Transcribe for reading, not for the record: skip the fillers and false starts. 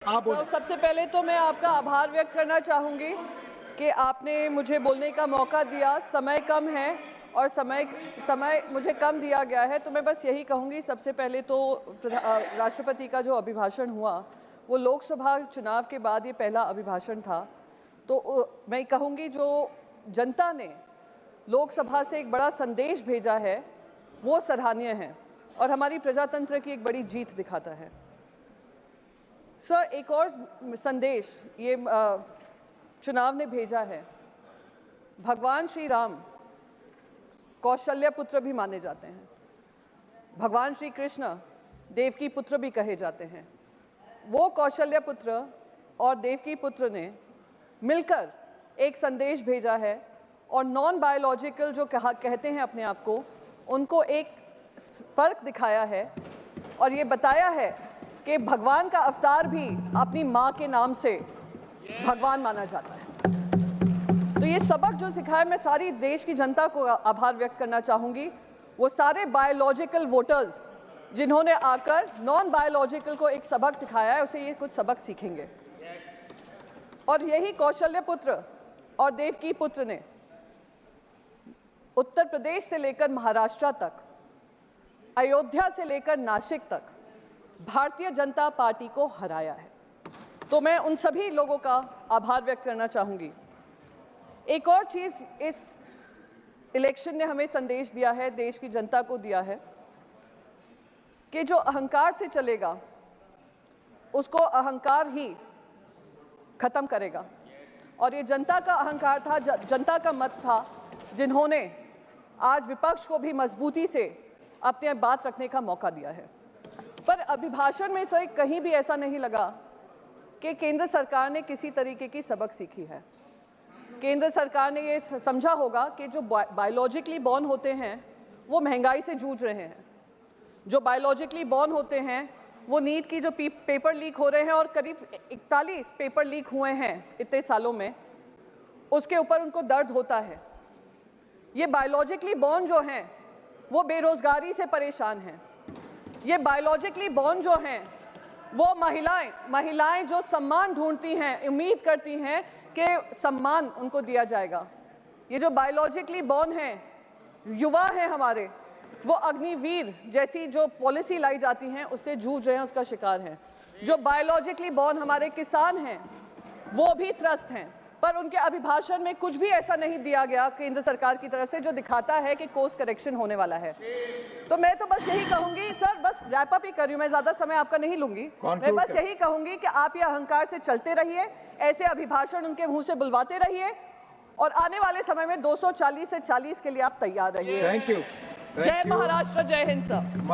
आप सबसे पहले तो मैं आपका आभार व्यक्त करना चाहूँगी कि आपने मुझे बोलने का मौका दिया। समय कम है और समय मुझे कम दिया गया है, तो मैं बस यही कहूँगी। सबसे पहले तो राष्ट्रपति का जो अभिभाषण हुआ वो लोकसभा चुनाव के बाद ये पहला अभिभाषण था। तो मैं कहूँगी जो जनता ने लोकसभा से एक बड़ा संदेश भेजा है वो सराहनीय है और हमारी प्रजातंत्र की एक बड़ी जीत दिखाता है। सर, एक और संदेश ये चुनाव ने भेजा है। भगवान श्री राम कौशल्य पुत्र भी माने जाते हैं, भगवान श्री कृष्ण देवकी पुत्र भी कहे जाते हैं। वो कौशल्य पुत्र और देवकी पुत्र ने मिलकर एक संदेश भेजा है और नॉन बायोलॉजिकल जो कहते हैं अपने आप को, उनको एक फर्क दिखाया है और ये बताया है कि भगवान का अवतार भी अपनी माँ के नाम से भगवान माना जाता है। तो ये सबक जो सिखाया, मैं सारी देश की जनता को आभार व्यक्त करना चाहूँगी। वो सारे बायोलॉजिकल वोटर्स जिन्होंने आकर नॉन बायोलॉजिकल को एक सबक सिखाया है, उसे ये कुछ सबक सीखेंगे। और यही कौशल्य पुत्र और देवकी पुत्र ने उत्तर प्रदेश से लेकर महाराष्ट्र तक, अयोध्या से लेकर नासिक तक भारतीय जनता पार्टी को हराया है। तो मैं उन सभी लोगों का आभार व्यक्त करना चाहूँगी। एक और चीज़ इस इलेक्शन ने हमें संदेश दिया है, देश की जनता को दिया है कि जो अहंकार से चलेगा उसको अहंकार ही खत्म करेगा। और ये जनता का अहंकार था, जनता का मत था, जिन्होंने आज विपक्ष को भी मजबूती से अपने बात रखने का मौका दिया है। पर अभिभाषण में से कहीं भी ऐसा नहीं लगा कि केंद्र सरकार ने किसी तरीके की सबक सीखी है। केंद्र सरकार ने ये समझा होगा कि जो बायोलॉजिकली बॉर्न होते हैं वो महंगाई से जूझ रहे हैं। जो बायोलॉजिकली बॉर्न होते हैं वो नीट की जो पेपर लीक हो रहे हैं, और करीब 41 पेपर लीक हुए हैं इतने सालों में, उसके ऊपर उनको दर्द होता है। ये बायोलॉजिकली बॉर्न जो हैं वो बेरोजगारी से परेशान हैं। ये बायोलॉजिकली बॉर्न जो हैं वो महिलाएं जो सम्मान ढूंढती हैं, उम्मीद करती हैं कि सम्मान उनको दिया जाएगा। ये जो बायोलॉजिकली बॉर्न हैं, युवा हैं हमारे, वो अग्निवीर जैसी जो पॉलिसी लाई जाती हैं उससे जूझ रहे हैं, उसका शिकार हैं। जो बायोलॉजिकली बॉर्न हमारे किसान हैं वो भी त्रस्त हैं। पर उनके अभिभाषण में कुछ भी ऐसा नहीं दिया गया केंद्र सरकार की तरफ से जो दिखाता है कि कोर्स करेक्शन होने वाला है। तो मैं तो बस यही कहूंगी, सर बस रैप अप ही कर रही हूं, मैं ज्यादा समय आपका नहीं लूंगी। मैं बस यही कहूंगी कि आप ये अहंकार से चलते रहिए, ऐसे अभिभाषण उनके मुंह से बुलवाते रहिए और आने वाले समय में 240 से 40 के लिए आप तैयार रहिए। Thank you. जय महाराष्ट्र, जय हिंद सर।